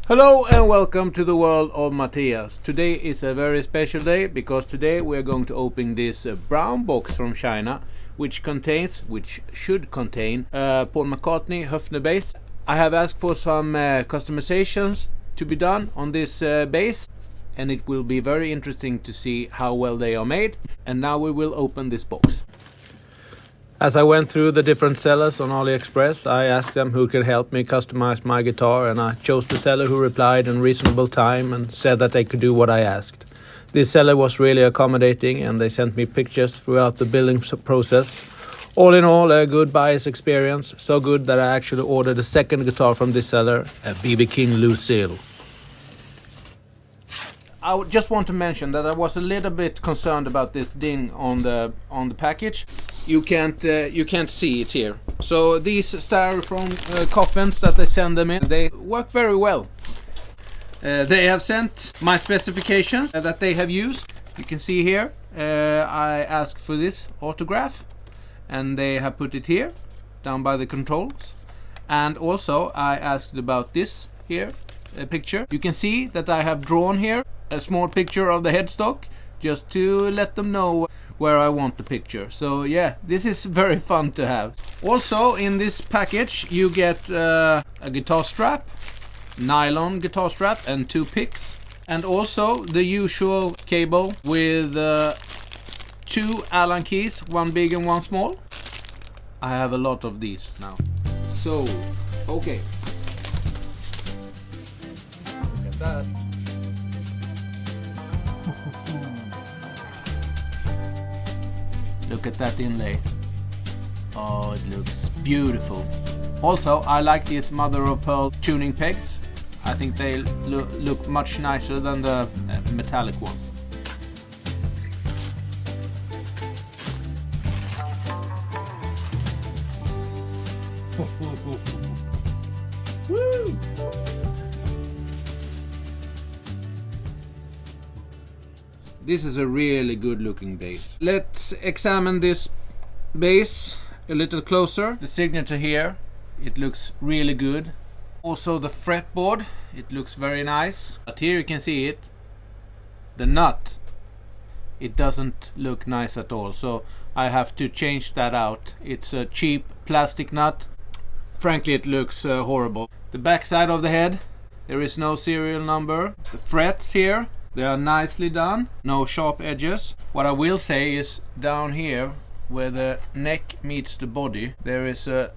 Hello and welcome to the world of Matthias. Today is a very special day because today we are going to open this brown box from China which should contain Paul McCartney Höfner bass. I have asked for some customizations to be done on this bass, and it will be very interesting to see how well they are made. And now we will open this box. As I went through the different sellers on AliExpress, I asked them who could help me customize my guitar, and I chose the seller who replied in reasonable time and said that they could do what I asked. This seller was really accommodating, and they sent me pictures throughout the building process. All in all, a good buyer's experience, so good that I actually ordered a second guitar from this seller, a BB King Lucille. I just want to mention that I was a little bit concerned about this ding on the package. You can't see it here. So these styrofoam coffins that they send them in, they work very well. They have sent my specifications that they have used. You can see here. I asked for this autograph, and they have put it here, down by the controls. And also I asked about this here picture. You can see that I have drawn here a small picture of the headstock, just to let them know where I want the picture. So yeah, this is very fun to have. Also in this package you get a guitar strap, nylon guitar strap, and 2 picks, and also the usual cable with 2 Allen keys, one big and one small. I have a lot of these now. So okay, look at that. Look at that inlay. Oh, it looks beautiful. Also, I like these mother of pearl tuning pegs. I think they look much nicer than the metallic ones. Woo! This is a really good looking bass. Let's examine this bass a little closer. The signature here, it looks really good. Also the fretboard, it looks very nice. But here you can see it. The nut, it doesn't look nice at all. So I have to change that out. It's a cheap plastic nut. Frankly, it looks horrible. The back side of the head, there is no serial number. The frets here, they are nicely done, no sharp edges. What I will say is down here where the neck meets the body, there is a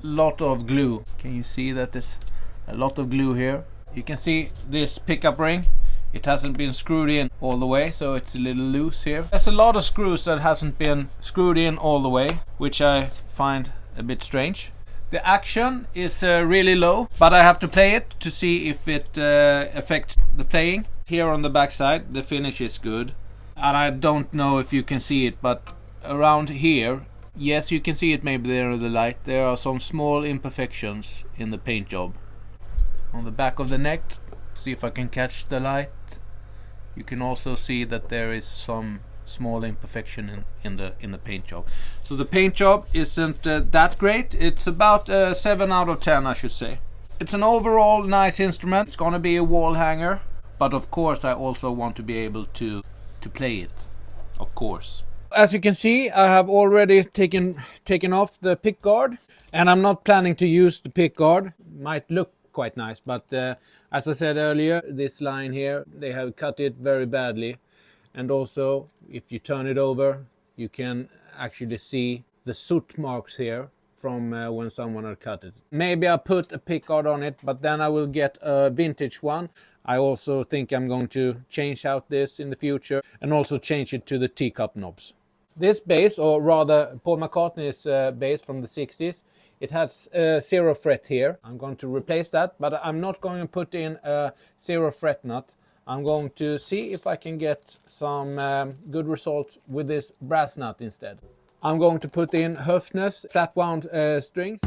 lot of glue. Can you see that there's a lot of glue here? You can see this pickup ring, it hasn't been screwed in all the way, so it's a little loose here. There's a lot of screws that hasn't been screwed in all the way, which I find a bit strange. The action is really low, but I have to play it to see if it affects the playing. Here on the back side, the finish is good, and I don't know if you can see it, but around here, yes, you can see it maybe there in the light. There are some small imperfections in the paint job. On the back of the neck, see if I can catch the light. You can also see that there is some small imperfection in the paint job. So the paint job isn't that great. It's about 7 out of 10, I should say. It's an overall nice instrument. It's gonna be a wall hanger, but of course I also want to be able to play it, of course. As you can see, I have already taken off the pick guard, and I'm not planning to use the pick guard. Might look quite nice, but as I said earlier, this line here, they have cut it very badly. And also, if you turn it over, you can actually see the soot marks here from when someone had cut it. Maybe I'll put a pick guard on it, but then I will get a vintage one. I also think I'm going to change out this in the future and also change it to the teacup knobs. This bass, or rather Paul McCartney's bass from the 60s, it has 0 fret here. I'm going to replace that, but I'm not going to put in a 0 fret nut. I'm going to see if I can get some good results with this brass nut instead. I'm going to put in Höfner's flat wound strings.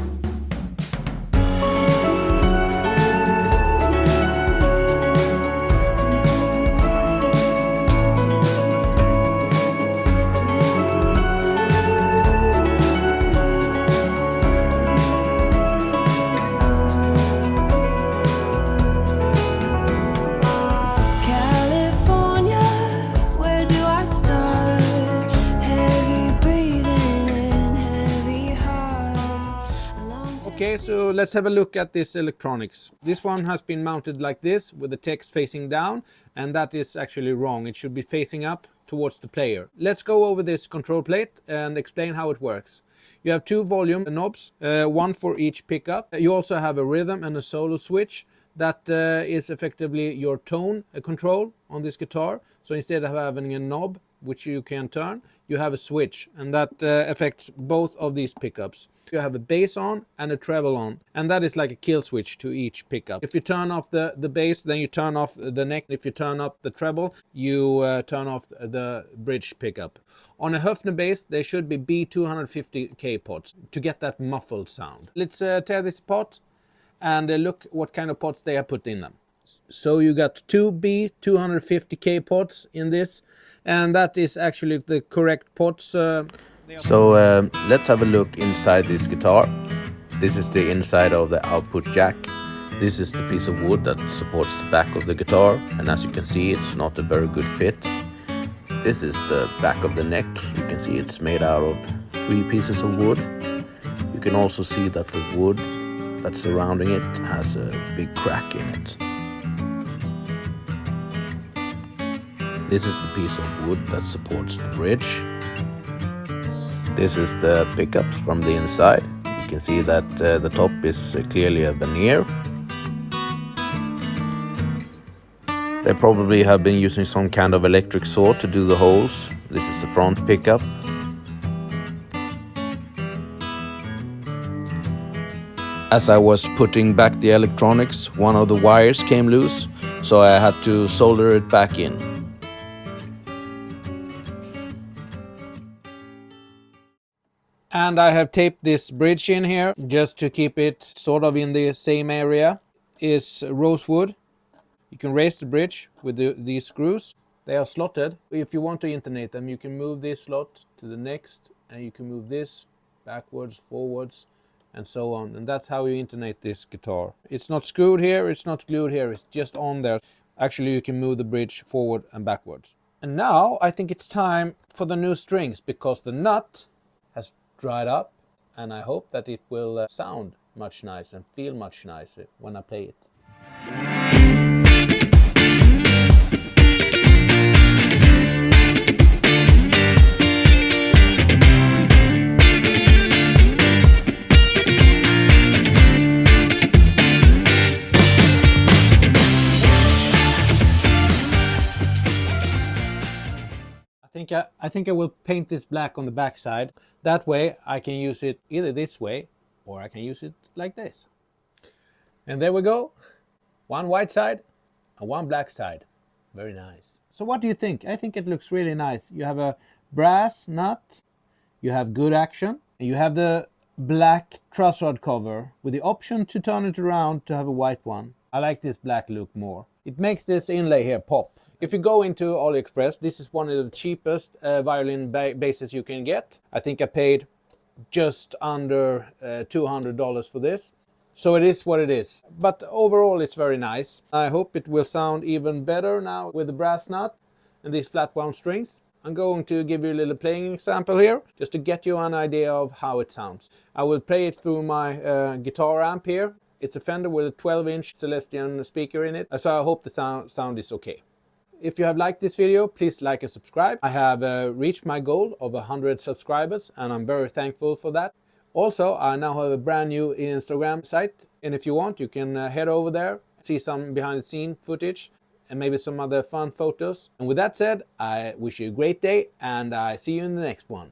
Okay, so let's have a look at this electronics. This one has been mounted like this with the text facing down, and that is actually wrong. It should be facing up towards the player. Let's go over this control plate and explain how it works. You have two volume knobs, one for each pickup. You also have a rhythm and a solo switch. That is effectively your tone control on this guitar. So instead of having a knob which you can turn, you have a switch, and that affects both of these pickups. You have a bass on and a treble on, and that is like a kill switch to each pickup. If you turn off the bass, then you turn off the neck. If you turn up the treble, you turn off the bridge pickup. On a Höfner bass, there should be B250K pots to get that muffled sound. Let's tear this apart and look what kind of pots they have put in them. So you got two B250K pots in this, and that is actually the correct pots. So let's have a look inside this guitar. This is the inside of the output jack. This is the piece of wood that supports the back of the guitar, and as you can see, it's not a very good fit. This is the back of the neck. You can see it's made out of 3 pieces of wood. You can also see that the wood that's surrounding it has a big crack in it. This is the piece of wood that supports the bridge. This is the pickups from the inside. You can see that the top is clearly a veneer. They probably have been using some kind of electric saw to do the holes. This is the front pickup. As I was putting back the electronics, one of the wires came loose, so I had to solder it back in. And I have taped this bridge in here just to keep it sort of in the same area. Is rosewood. You can raise the bridge with these screws. They are slotted. If you want to intonate them, you can move this slot to the next, and you can move this backwards, forwards, and so on. And that's how you intonate this guitar. It's not screwed here, it's not glued here, it's just on there. Actually, you can move the bridge forward and backwards. And now I think it's time for the new strings, because the nut has dried up, and I hope that it will sound much nicer and feel much nicer when I play it. I think I will paint this black on the back side. That way I can use it either this way or I can use it like this. And there we go. One white side and one black side. Very nice. So what do you think? I think it looks really nice. You have a brass nut. You have good action. And you have the black truss rod cover with the option to turn it around to have a white one. I like this black look more. It makes this inlay here pop. If you go into AliExpress, this is one of the cheapest violin bases you can get. I think I paid just under $200 for this. So it is what it is. But overall it's very nice. I hope it will sound even better now with the brass nut and these flat wound strings. I'm going to give you a little playing example here, just to get you an idea of how it sounds. I will play it through my guitar amp here. It's a Fender with a 12-inch Celestion speaker in it, so I hope the sound is okay. If you have liked this video, please like and subscribe. I have reached my goal of 100 subscribers, and I'm very thankful for that. Also, I now have a brand new Instagram site, and if you want, you can head over there, see some behind-the-scene footage, and maybe some other fun photos. And with that said, I wish you a great day, and I see you in the next one.